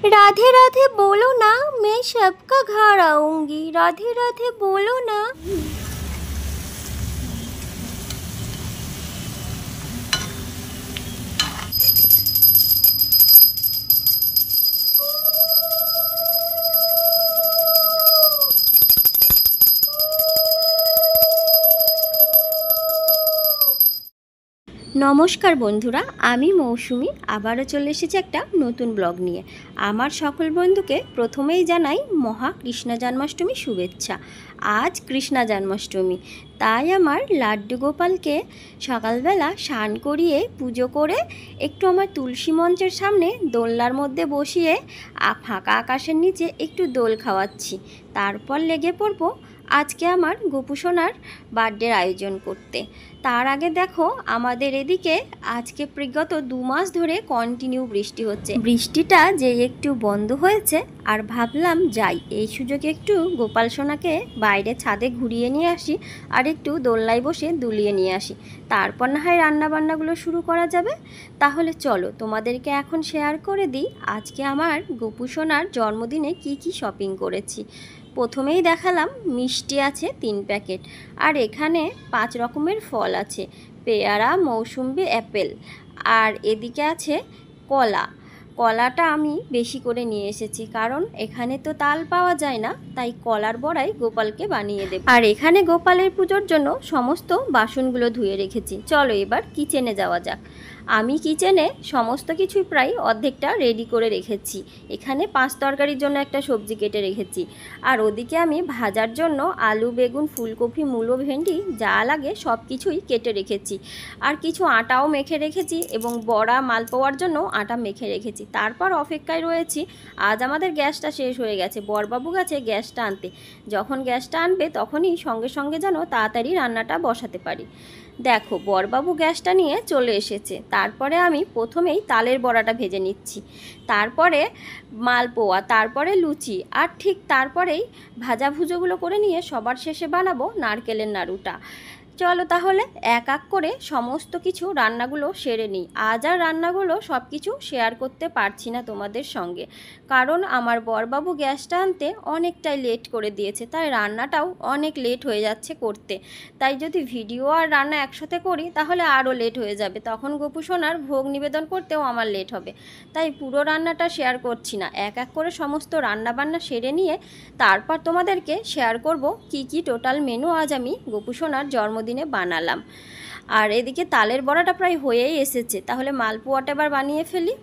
राधे राधे बोलो ना, मैं सबका घर आऊंगी। राधे राधे बोलो ना। নমস্কার বন্ধুরা, আমি মৌসুমি আবারও চলে এসেছি একটা নতুন ব্লগ নিয়ে। আমার সকল বন্ধুকে প্রথমেই জানাই মহা কৃষ্ণ জন্মাষ্টমী শুভেচ্ছা। আজ কৃষ্ণ জন্মাষ্টমী, তাই আমার লাড্ডু গোপালকে সকালবেলা স্নান করিয়ে পুজো করে একটু আমার তুলসী মঞ্চের সামনে দোলনার মধ্যে বসিয়ে ফাঁকা আকাশের নিচে একটু দোল খাওয়াচ্ছি। তারপর লেগে পড়বো আজকে আমার গোপু সোনার বার্থডের আয়োজন করতে। তার আগে দেখো, আমাদের এদিকে আজকে বিগত 2 মাস ধরে কন্টিনিউ বৃষ্টি হচ্ছে। বৃষ্টিটা যে একটু বন্ধ হয়েছে, আর ভাবলাম যাই এই সুযোগে একটু গোপাল সোনাকে বাইরে ছাদে ঘুরিয়ে নিয়ে আসি আর একটু দোলনায় বসে দুলিয়ে নিয়ে আসি, তারপর না হয় রান্নাবান্নাগুলো শুরু করা যাবে। তাহলে চলো তোমাদেরকে এখন শেয়ার করে দিই আজকে আমার গোপু সোনার জন্মদিনে কি কি শপিং করেছি। প্রথমেই দেখালাম মিষ্টি আছে 3 প্যাকেট, আর এখানে 5 রকমের ফল আছে, পেয়ারা, মৌসুম্বি, অ্যাপেল, আর এদিকে আছে কলা। কলাটা আমি বেশি করে নিয়ে এসেছি, কারণ এখানে তো তাল পাওয়া যায় না, তাই কলার বড়াই গোপালকে বানিয়ে দেব। আর এখানে গোপালের পুজোর জন্য সমস্ত বাসনগুলো ধুয়ে রেখেছি। চলো এবার কিচেনে যাওয়া যাক। আমি কিচেনে সমস্ত কিছুই প্রায় অর্ধেকটা রেডি করে রেখেছি। এখানে 5 তরকারির জন্য একটা সবজি কেটে রেখেছি, আর ওদিকে আমি ভাজার জন্য আলু, বেগুন, ফুলকপি, মূলো, ভেন্ডি যা লাগে সব কিছুই কেটে রেখেছি। আর কিছু আটাও মেখে রেখেছি, এবং বড়া মালপোয়ার জন্য আটা মেখে রেখেছি। তারপর অপেক্ষায় রয়েছি। আজ আমাদের গ্যাসটা শেষ হয়ে গেছে, বরবাবু গেছে গ্যাসটা আনতে। যখন গ্যাসটা আনবে তখনই সঙ্গে সঙ্গে যেন তাড়াতাড়ি রান্নাটা বসাতে পারি। দেখো, বরবাবু গ্যাসটা নিয়ে চলে এসেছে। তারপরে আমি প্রথমেই তালের বড়াটা ভেজে নিচ্ছি, তারপরে মালপোয়া, তারপরে লুচি, আর ঠিক তারপরেই ভাজাভুজোগুলো করে নিয়ে সবার শেষে বানাবো নারকেলের নাড়ুটা। চলো তাহলে এক এক করে সমস্ত কিছু রান্নাগুলো সেরে নিই। আজ আর রান্নাগুলো সব কিছু শেয়ার করতে পারছি না তোমাদের সঙ্গে, কারণ আমার বরবাবু গ্যাসটা আনতে অনেকটাই লেট করে দিয়েছে, তাই রান্নাটাও অনেক লেট হয়ে যাচ্ছে করতে। তাই যদি ভিডিও আর রান্না একসাথে করি তাহলে আরও লেট হয়ে যাবে, তখন গোপু সোনার ভোগ নিবেদন করতেও আমার লেট হবে। তাই পুরো রান্নাটা শেয়ার করছি না, এক এক করে সমস্ত রান্নাবান্না সেরে নিয়ে তারপর তোমাদেরকে শেয়ার করব কি কি টোটাল মেনু আজ আমি গোপু সোনার জন্মদিনে বানালাম। আর এদিকে তালের বড়াটা প্রায় হয়েই এসেছে, তাহলে মালপোয়াটা এবার বানিয়ে ফেলি।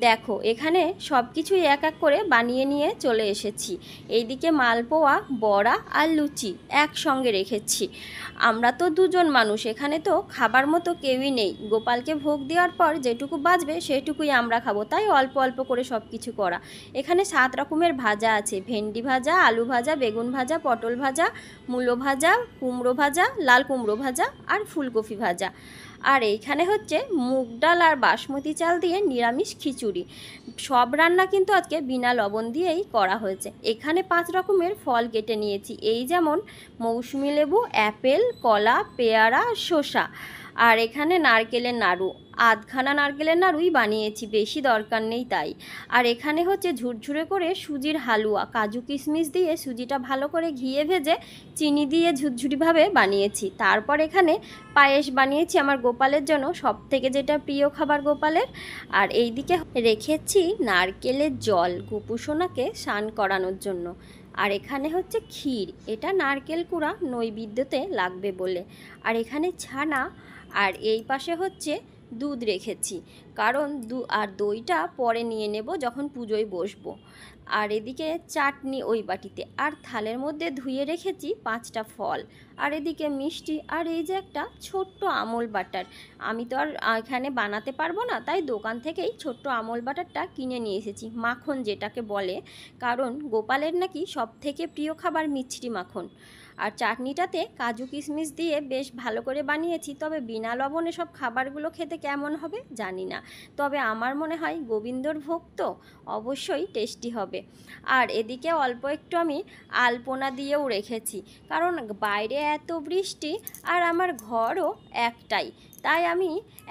দেখো, এখানে সব কিছুই এক এক করে বানিয়ে নিয়ে চলে এসেছি। এইদিকে মালপোয়া, বড়া আর লুচি একসঙ্গে রেখেছি। আমরা তো 2 জন মানুষ, এখানে তো খাবার মতো কেউই নেই। গোপালকে ভোগ দেওয়ার পর যেটুকু বাঁচবে সেটুকুই আমরা খাবো, তাই অল্প অল্প করে সব কিছু করা। এখানে 7 রকমের ভাজা আছে, ভেন্ডি ভাজা, আলু ভাজা, বেগুন ভাজা, পটল ভাজা, মূলো ভাজা, কুমড়ো ভাজা, লাল কুমড়ো ভাজা, আর ফুলকপি ভাজা। আর এইখানে হচ্ছে মুগ ডাল আর বাসমতি চাল দিয়ে নিরামিষ খিচুড়ি। সব রান্না কিন্তু আজকে বিনা লবণ দিয়েই করা হয়েছে। এখানে 5 রকমের ফল কেটে নিয়েছি, এই যেমন মৌসুমি লেবু, অ্যাপেল, কলা, পেয়ারা, শসা। আর এখানে নারকেলের নাড়ু, আধখানা নারকেলের নাড়ুই বানিয়েছি, বেশি দরকার নেই তাই। আর এখানে হচ্ছে ঝুরঝুরে করে সুজির হালুয়া, কাজু কিশমিশ দিয়ে সুজিটা ভালো করে ঘিয়ে ভেজে চিনি দিয়ে ঝুরঝুরিভাবে বানিয়েছি। তারপর এখানে পায়েস বানিয়েছি আমার গোপালের জন্য, সব থেকে যেটা প্রিয় খাবার গোপালের। আর এইদিকে রেখেছি নারকেলের জল গোপু সোনাকে স্নান করানোর জন্য। আর এখানে হচ্ছে ক্ষীর, এটা নারকেল কুড়া নৈবেদ্যতে লাগবে বলে। আর এখানে ছানা, আর এই পাশে হচ্ছে দুধ রেখেছি, কারণ দইটা পরে নিয়ে নেব যখন পুজোয় বসবো। আর এদিকে চাটনি ওই বাটিতে, আর থালের মধ্যে ধুয়ে রেখেছি 5টা ফল, আর এদিকে মিষ্টি, আর এই যে একটা ছোট্ট আমল বাটার। আমি তো আর এখানে বানাতে পারবো না, তাই দোকান থেকেই ছোট্ট আমল বাটারটা কিনে নিয়ে এসেছি, মাখন যেটাকে বলে, কারণ গোপালের নাকি সব থেকে প্রিয় খাবার মিষ্টি মাখন। আর চাটনিটাতে কাজু কিশমিশ দিয়ে বেশ ভালো করে বানিয়েছি, তবে বিনা লবণে সব খাবারগুলো খেতে কেমন হবে জানি না, তবে আমার মনে হয় গোবিন্দর ভোগ তো অবশ্যই টেস্টি হবে। আর এদিকে অল্প একটু আমি আলপনা দিয়েও রেখেছি, কারণ বাইরে এত বৃষ্টি আর আমার ঘরও একটাই, তাই আমি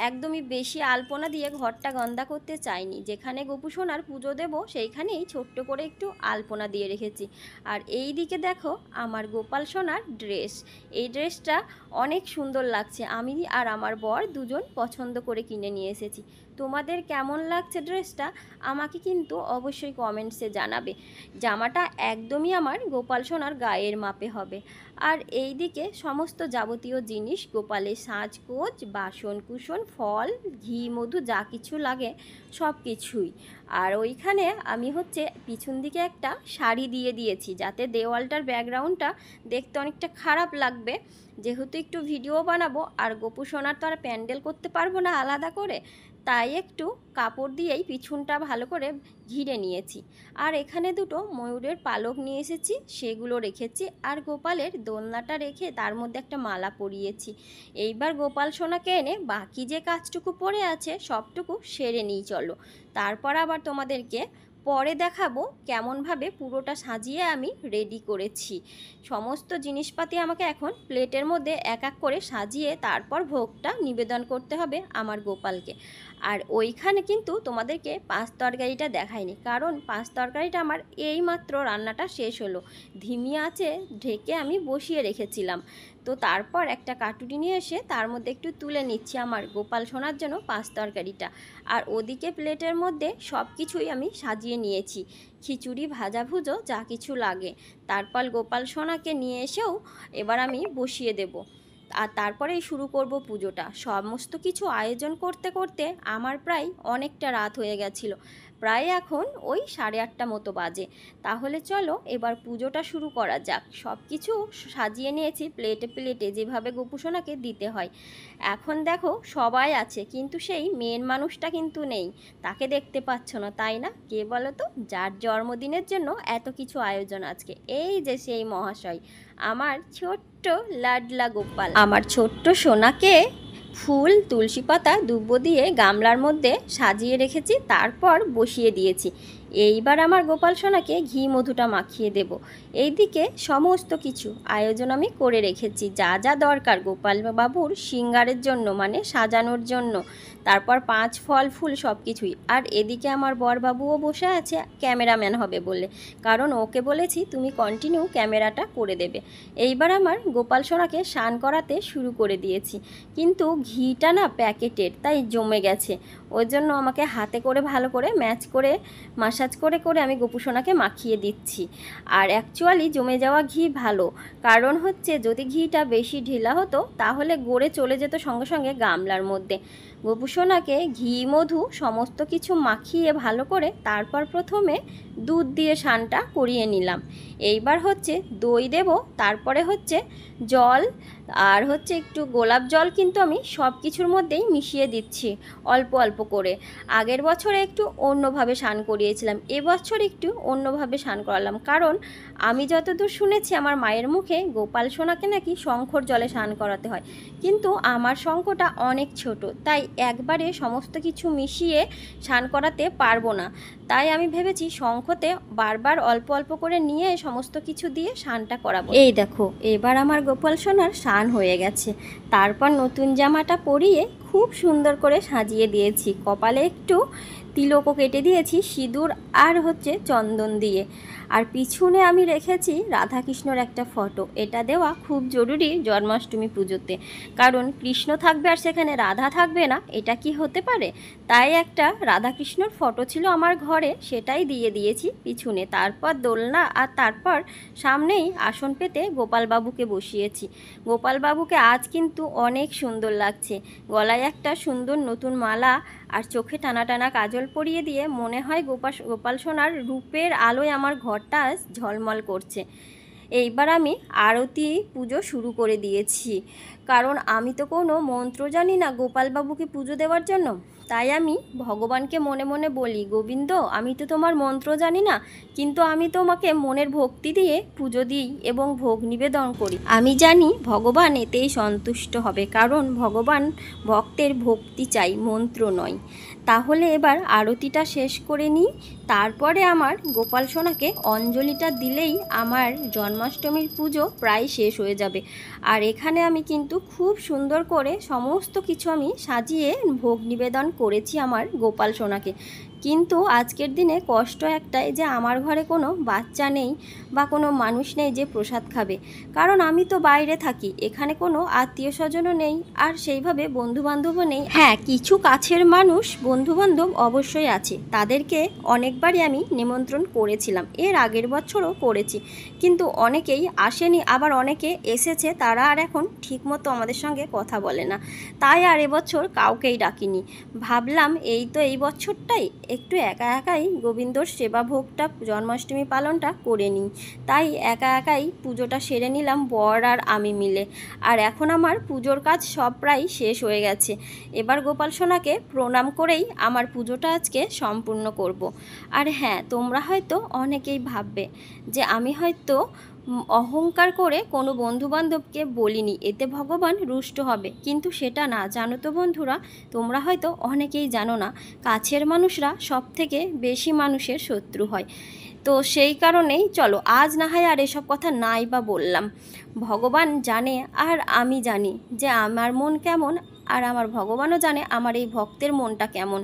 একদমই বেশি আলপনা দিয়ে ঘরটা গন্ধা করতে চাইনি। যেখানে গোপু সোনার পুজো দেব সেইখানেই ছোট্ট করে একটু আলপনা দিয়ে রেখেছি। আর এই দিকে দেখো আমার গোপাল সোনার ড্রেস। এই ড্রেসটা অনেক সুন্দর লাগছে, আমি আর আমার বর দুজন পছন্দ করে কিনে নিয়ে এসেছি। তোমাদের কেমন লাগছে ড্রেসটা আমাকে কিন্তু অবশ্যই কমেন্টসে জানাবে। জামাটা একদমই আমার গোপাল সোনার গায়ের মাপে হবে। আর এই দিকে সমস্ত যাবতীয় জিনিস, গোপালের সাজগোজ, বাসন কুসন, ফল, ঘি, মধু যা কিছু লাগে সব কিছুই। আর ওইখানে আমি হচ্ছে পিছন দিকে একটা শাড়ি দিয়ে দিয়েছি, যাতে দেওয়ালটার ব্যাকগ্রাউন্ডটা দেখতে অনেকটা খারাপ লাগবে। যেহেতু একটু ভিডিও বানাবো আর গোপু সোনার তো আর প্যান্ডেল করতে পারবো না আলাদা করে, তাই একটু কাপড় দিয়েই পিছনটা ভালো করে ঘিরে নিয়েছি। আর এখানে দুটো ময়ূরের পালক নিয়ে এসেছি, সেগুলো রেখেছি। আর গোপালের দোলনাটা রেখে তার মধ্যে একটা মালা পরিয়েছি। এইবার গোপাল সোনাকে এনে বাকি যে কাজটুকু পড়ে আছে সবটুকু সেরে নিই চলো। তারপর আবার তোমাদেরকে পরে দেখাবো কেমনভাবে পুরোটা সাজিয়ে আমি রেডি করেছি। সমস্ত জিনিসপাতি আমাকে এখন প্লেটের মধ্যে এক এক করে সাজিয়ে তারপর ভোগটা নিবেদন করতে হবে আমার গোপালকে। আর ওইখানে কিন্তু তোমাদেরকে পাঁচ তরকারিটা দেখাইনি, কারণ পাঁচ তরকারিটা আমার এইমাত্র রান্নাটা শেষ হলো, ধিমি আঁচে ঢেকে আমি বসিয়ে রেখেছিলাম। তো তারপর একটা কাটুরি নিয়ে এসে তার মধ্যে একটু তুলে নিচ্ছি আমার গোপাল সোনার জন্য পাঁচ তরকারিটা। আর ওদিকে প্লেটের মধ্যে সব কিছুই আমি সাজিয়ে নিয়েছি, খিচুড়ি, ভাজা ভুজো যা কিছু লাগে। তারপর গোপাল সোনাকে নিয়ে এসেও এবার আমি বসিয়ে দেব। আর তারপরেই শুরু করব পুজোটা। সমস্ত কিছু আয়োজন করতে করতে আমার প্রায় অনেকটা রাত হয়ে গেছিলো, প্রায় এখন ওই 8:30 মতো বাজে। তাহলে চলো এবার পুজোটা শুরু করা যাক। সব কিছু সাজিয়ে নিয়েছি প্লেটে প্লেটে, যেভাবে গোপু সোনাকে দিতে হয়। এখন দেখো সবাই আছে, কিন্তু সেই মেন মানুষটা কিন্তু নেই, তাকে দেখতে পাচ্ছ না তাই না? কে বলো তো, যার জন্মদিনের জন্য এত কিছু আয়োজন আজকে, এই যে সেই মহাশয়, আমার ছোট্ট লাডলা গোপাল। আমার ছোট্ট সোনাকে ফুল, তুলসী পাতা, দুব্বো দিয়ে গামলার মধ্যে সাজিয়ে রেখেছি, তারপর বসিয়ে দিয়েছি। এইবার আমার গোপাল সোনাকে ঘি মধুটা মাখিয়ে দেব। এইদিকে সমস্ত কিছু আয়োজন আমি করে রেখেছি, যা যা দরকার গোপাল বাবুর সিঙ্গারের জন্য, মানে সাজানোর জন্য। তারপর 5 ফল ফুল সব কিছুই। আর এদিকে আমার বরবাবুও বসে আছে ক্যামেরাম্যান হবে বলে, কারণ ওকে বলেছি তুমি কন্টিনিউ ক্যামেরাটা করে দেবে। এইবার আমার গোপাল সোনাকে স্নান করাতে শুরু করে দিয়েছি, কিন্তু ঘিটা না প্যাকেটের, তাই জমে গেছে। ওই জন্য আমাকে হাতে করে ভালো করে ম্যাচ করে মাসাজ করে করে আমি গোপু সোনাকে মাখিয়ে দিচ্ছি। আর অ্যাকচুয়ালি জমে যাওয়া ঘি ভালো, কারণ হচ্ছে যদি ঘিটা বেশি ঢিলা হতো তাহলে গড়ে চলে যেত সঙ্গে সঙ্গে গামলার মধ্যে। গোপু সোনাকে ঘি, মধু সমস্ত কিছু মাখিয়ে ভালো করে তারপর প্রথমে দুধ দিয়ে স্নানটা করিয়ে নিলাম। এইবার হচ্ছে দই দেব, তারপরে হচ্ছে জল, আর হচ্ছে একটু গোলাপ জল কিন্তু আমি সব কিছুর মধ্যেই মিশিয়ে দিচ্ছি অল্প অল্প করে। আগের বছরে একটু অন্যভাবে স্নান করিয়েছিলাম, এবছর একটু অন্যভাবে স্নান করালাম, কারণ আমি যতদূর শুনেছি আমার মায়ের মুখে গোপাল সোনাকে নাকি শঙ্খর জলে স্নান করাতে হয়, কিন্তু আমার শঙ্খটা অনেক ছোট, তাই একবারে সমস্ত কিছু মিশিয়ে স্নান করাতে পারবো না। তাই আমি ভেবেছি শঙ্খতে বারবার অল্প অল্প করে নিয়ে সমস্ত কিছু দিয়ে স্নানটা করাবো। এই দেখো এবার আমার গোপাল সোনার স্নান হয়ে গেছে। তারপর নতুন জামাটা পরিয়ে খুব সুন্দর করে সাজিয়ে দিয়েছি, কপালে একটু তিলকও কেটে দিয়েছি সিঁদুর আর হচ্ছে চন্দন দিয়ে। আর পিছনে আমি রেখেছি রাধাকৃষ্ণর একটা ফটো, এটা দেওয়া খুব জরুরি জন্মাষ্টমী পুজোতে, কারণ কৃষ্ণ থাকবে আর সেখানে রাধা থাকবে না, এটা কি হতে পারে? তাই একটা রাধাকৃষ্ণর ফটো ছিল আমার ঘরে, সেটাই দিয়ে দিয়েছি পিছনে। তারপর দোলনা, আর তারপর সামনেই আসন পেতে গোপালবাবুকে বসিয়েছি। গোপালবাবুকে আজ কিন্তু অনেক সুন্দর লাগছে, গলায় একটা সুন্দর নতুন মালা আর চোখে টানা টানা কাজল পরিয়ে দিয়ে মনে হয় গোপাল সোনার রূপের আলোয় আমার ঘরটা ঝলমল করছে। এইবার আমি আরতি পুজো শুরু করে দিয়েছি, কারণ আমি তো কোনো মন্ত্র জানি না গোপালবাবুকে পুজো দেওয়ার জন্য। তাই আমি ভগবানকে মনে মনে বলি, গোবিন্দ আমি তো তোমার মন্ত্র জানি না, কিন্তু আমি তোমাকে মনের ভক্তি দিয়ে পুজো দিই এবং ভোগ নিবেদন করি। আমি জানি ভগবান এতেই সন্তুষ্ট হবে, কারণ ভগবান ভক্তের ভক্তি চাই, মন্ত্র নয়। তাহলে এবার আরতিটা শেষ করে নিই, তারপরে আমার গোপাল সোনাকে অঞ্জলিটা দিলেই আমার জন্মাষ্টমীর পুজো প্রায় শেষ হয়ে যাবে। আর এখানে আমি কিন্তু খুব সুন্দর করে সমস্ত কিছু আমি সাজিয়ে ভোগ নিবেদন করেছি আমার গোপাল সোনাকে। কিন্তু আজকের দিনে কষ্ট একটাই যে আমার ঘরে কোনো বাচ্চা নেই বা কোনো মানুষ নেই যে প্রসাদ খাবে, কারণ আমি তো বাইরে থাকি, এখানে কোনো আত্মীয় স্বজনও নেই আর সেইভাবে বন্ধুবান্ধবও নেই। হ্যাঁ, কিছু কাছের মানুষ বন্ধুবান্ধব অবশ্যই আছে, তাদেরকে অনেকবারই আমি নিমন্ত্রণ করেছিলাম, এর আগের বছরও করেছি, কিন্তু অনেকেই আসেনি, আবার অনেকে এসেছে তারা আর এখন ঠিকমতো আমাদের সঙ্গে কথা বলে না, তাই আর এবছর কাউকেই ডাকিনি। ভাবলাম এই তো এই বছরটাই একটু একা একাই গোবিন্দর সেবা ভোগটা জন্মাষ্টমী পালনটা করে নিই, তাই একা একাই পুজোটা সেরে নিলাম বর আর আমি মিলে। আর এখন আমার পুজোর কাজ সব প্রায় শেষ হয়ে গেছে, এবার গোপাল সোনাকে প্রণাম করেই আমার পুজোটা আজকে সম্পূর্ণ করব। আর হ্যাঁ, তোমরা হয়তো অনেকেই ভাববে যে আমি হয়তো অহংকার করে কোনো বন্ধুবান্ধবকে বলিনি, এতে ভগবান রুষ্ট হবে, কিন্তু সেটা না, জানো তো বন্ধুরা, তোমরা হয়তো অনেকেই জানো না, কাছের মানুষরা সব থেকে বেশি মানুষের শত্রু হয়। তো সেই কারণেই চলো আজ না হয় আর এসব কথা নাই বা বললাম, ভগবান জানে আর আমি জানি যে আমার মন কেমন, আর আমার ভগবানও জানে আমার এই ভক্তের মনটা কেমন,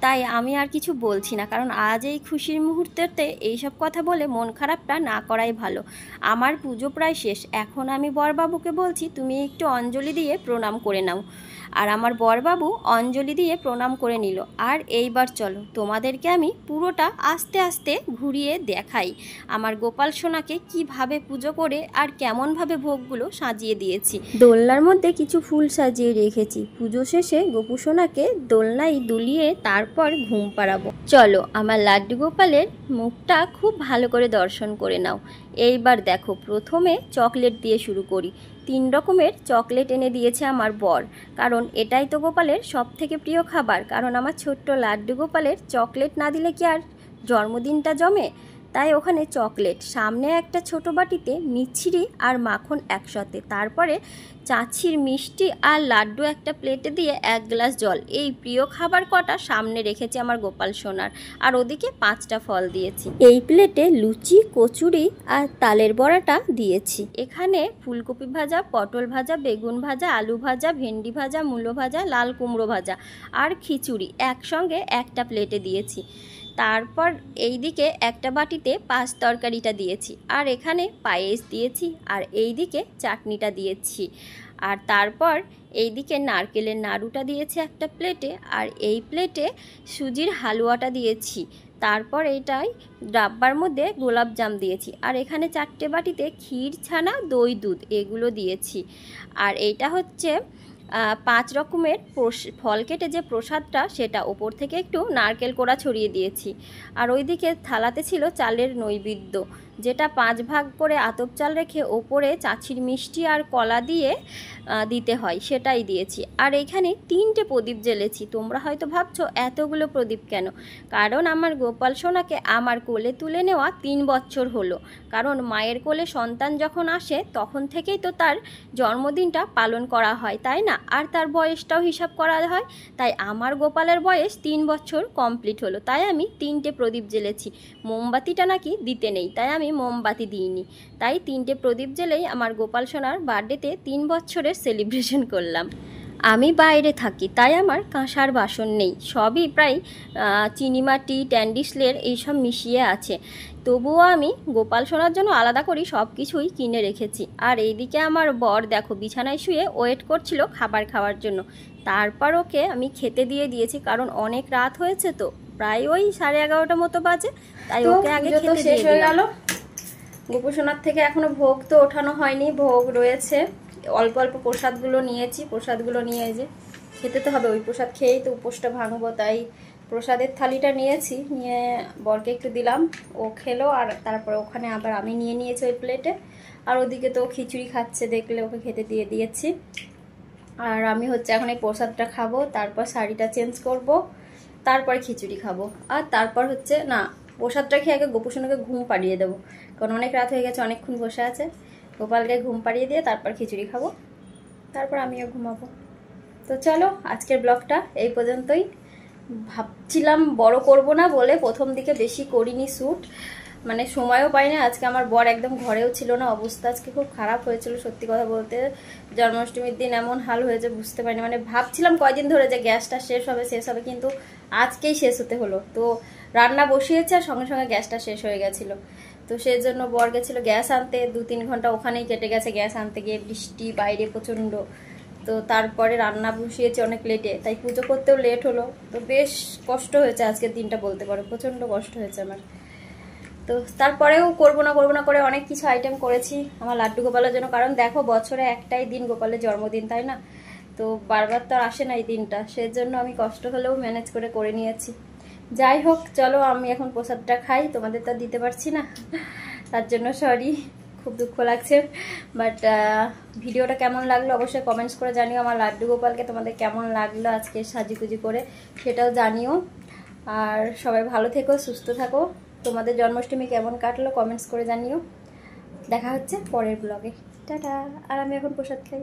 তাই আমি আর কিছু বলছি না, কারণ আজ এই খুশির মুহূর্তেতে এইসব কথা বলে মন খারাপটা না করাই ভালো। আমার পুজো প্রায় শেষ, এখন আমি বরবাবুকে বলছি তুমি একটু অঞ্জলি দিয়ে প্রণাম করে নাও। আর আমার বরবাবু অঞ্জলি দিয়ে প্রণাম করে নিল। আর এইবার চলো তোমাদেরকে আমি পুরোটা আস্তে আস্তে ঘুরিয়ে দেখাই আমার গোপাল সোনাকে কিভাবে পুজো করে আর কেমনভাবে ভোগগুলো সাজিয়ে দিয়েছি। দোলনার মধ্যে কিছু ফুল সাজিয়ে রেখেছি, পুজো শেষে গোপু সোনাকে দোলনায় দুলিয়ে তারপর ঘুম পাড়াবো। চলো আমার লাড্ডু গোপালের মুখটা খুব ভালো করে দর্শন করে নাও। এইবার দেখো, প্রথমে চকলেট দিয়ে শুরু করি। 3 রকমের চকলেট এনে দিয়েছে আমার বর, কারণ এটাই তো গোপালের সব থেকে প্রিয় খাবার, কারণ আমার ছোট্ট লাড্ডু গোপালের চকলেট না দিলে কি আর জন্মদিনটা জমে, তাই ওখানে চকলেট, সামনে একটা ছোট বাটিতে মিছরি আর মাখন একসাথে, তারপরে চাচির মিষ্টি আর লাড্ডু একটা প্লেটে দিয়ে 1 গ্লাস জল, এই প্রিয় খাবার কটা সামনে রেখেছি আমার গোপাল সোনার, আর ওদিকে 5টা ফল দিয়েছি। এই প্লেটে লুচি, কচুরি আর তালের বড়াটা দিয়েছি। এখানে ফুলকপি ভাজা, পটল ভাজা, বেগুন ভাজা, আলু ভাজা, ভেন্ডি ভাজা, মূলো ভাজা, লাল কুমড়ো ভাজা আর খিচুড়ি একসঙ্গে একটা প্লেটে দিয়েছি। তারপর এই দিকে একটা বাটিতে 5 তরকারিটা দিয়েছি, আর এখানে পায়েস দিয়েছি, আর এই দিকে চাটনিটা দিয়েছি, আর তারপর এই দিকে নারকেলের নাড়ুটা দিয়েছি একটা প্লেটে, আর এই প্লেটে সুজির হালুয়াটা দিয়েছি, তারপর এটাই ডাব্বার মধ্যে গোলাপ জাম দিয়েছি, আর এখানে 4টে বাটিতে ক্ষীর, ছানা, দই, দুধ এগুলো দিয়েছি। আর এইটা হচ্ছে 5 রকমের ফল কেটে যে প্রসাদটা, সেটা ওপর থেকে একটু নারকেল কোড়া ছড়িয়ে দিয়েছি। আর ওইদিকে থালাতে ছিল চালের নৈবেদ্য, যেটা 5 ভাগ করে আতপ চাল রেখে ওপরে চাচির মিষ্টি আর কলা দিয়ে দিতে হয়, সেটাই দিয়েছি। আর এখানে 3টে প্রদীপ জ্বেলেছি। তোমরা হয়তো ভাবছো এতগুলো প্রদীপ কেন, কারণ আমার গোপাল সোনাকে আমার কোলে তুলে নেওয়া 3 বছর হলো, কারণ মায়ের কোলে সন্তান যখন আসে তখন থেকেই তো তার জন্মদিনটা পালন করা হয়, তাই না, আর তার বয়সটাও হিসাব করা হয়, তাই আমার গোপালের বয়স 3 বছর কমপ্লিট হলো, তাই আমি 3টে প্রদীপ জ্বেলেছি। মোমবাতিটা নাকি দিতে নেই, তাই আমি মোমবাতি দিইনি, তাই 3টে প্রদীপ জ্বেলেই আমার গোপাল সোনার বার্থডেতে 3 বছরের সেলিব্রেশন করলাম। আমি বাইরে থাকি, তাই আমার কাঁসার বাসন নেই, সবই প্রায় চিনিমাটি, ট্যান্ডিসলের এইসব মিশিয়ে আছে, তবুও আমি গোপাল সোনার জন্য আলাদা করি সব কিছুই কিনে রেখেছি। আর এইদিকে আমার বর দেখো বিছানায় শুয়ে ওয়েট করছিল খাবার খাওয়ার জন্য, তারপর ওকে আমি খেতে দিয়ে দিয়েছি, কারণ অনেক রাত হয়েছে তো, প্রায় ওই 11:30 মতো বাজে, তাই ওকে আগে খেতে দিয়ে দিলাম। গোপু সোনার থেকে এখনো ভোগ তো ওঠানো হয়নি, ভোগ রয়েছে, অল্প অল্প প্রসাদগুলো নিয়েছি, প্রসাদগুলো নিয়ে যে খেতে তো হবে, ওই প্রসাদ খেয়েই তো উপোসটা ভাঙবো, তাই প্রসাদের থালিটা নিয়েছি, নিয়ে বরকে একটু দিলাম, ও খেলো, আর তারপরে ওখানে আবার আমি নিয়ে নিয়েছি ওই প্লেটে, আর ওদিকে তো খিচুড়ি খাচ্ছে দেখলে ওকে খেতে দিয়ে দিয়েছি। আর আমি হচ্ছে এখন এই প্রসাদটা খাবো, তারপর শাড়িটা চেঞ্জ করব, তারপর খিচুড়ি খাবো, আর তারপর হচ্ছে না, প্রসাদটা খেয়ে আগে গোপু সোনাকে ঘুম পাড়িয়ে দেবো, কারণ অনেক রাত হয়ে গেছে, অনেকক্ষণ বসে আছে, গোপালকে ঘুম পাড়িয়ে দিয়ে তারপর খিচুড়ি খাবো, তারপর আমিও ঘুমাবো। তো চলো আজকের ব্লগটা এই পর্যন্তই, ভাবছিলাম বড় করব না বলে প্রথম দিকে বেশি করিনি শ্যুট, মানে সময়ও পাই না। আজকে আমার বর একদম ঘরেও ছিল না, অবস্থা আজকে খুব খারাপ হয়েছিল সত্যি কথা বলতে। জন্মাষ্টমীর দিন এমন হাল হয়েছে বুঝতে পারিনি, মানে ভাবছিলাম কয়দিন ধরে যে গ্যাসটা শেষ হবে কিন্তু আজকেই শেষ হতে হলো। তো রান্না বসিয়েছে আর সঙ্গে সঙ্গে গ্যাসটা শেষ হয়ে গেছিলো। তো সেই জন্য বর গেছিলো গ্যাস আনতে, 2-3 ঘন্টা ওখানেই কেটে গেছে গ্যাস আনতে গিয়ে, বৃষ্টি বাইরে প্রচণ্ড। তো তারপরে রান্না বসিয়েছে অনেক লেটে, তাই পুজো করতেও লেট হলো। তো বেশ কষ্ট হয়েছে আজকের দিনটা বলতে পারো, প্রচণ্ড কষ্ট হয়েছে আমার। তো তারপরেও করবো না করে অনেক কিছু আইটেম করেছি আমার লাড্ডু গোপালের জন্য, কারণ দেখো বছরে একটাই দিন গোপালের জন্মদিন, তাই না? তো বারবার তো আর আসে না এই দিনটা, সেজন্য আমি কষ্ট হলেও ম্যানেজ করে নিয়েছি। যাই হোক চলো, আমি এখন প্রসাদটা খাই, তোমাদের তো দিতে পারছি না, তার জন্য সরি, খুব দুঃখ লাগছে। বাট ভিডিওটা কেমন লাগলো অবশ্যই কমেন্টস করে জানিও। আমার লাড্ডু গোপালকে তোমাদের কেমন লাগলো আজকে সাজিগুজি করে সেটাও জানিও। আর সবাই ভালো থেকো, সুস্থ থাকো। তোমাদের জন্মাষ্টমী কেমন কাটলো কমেন্টস করে জানিও। দেখা হচ্ছে পরের ব্লগে। টাটা। আর আমি এখন প্রসাদ খাই।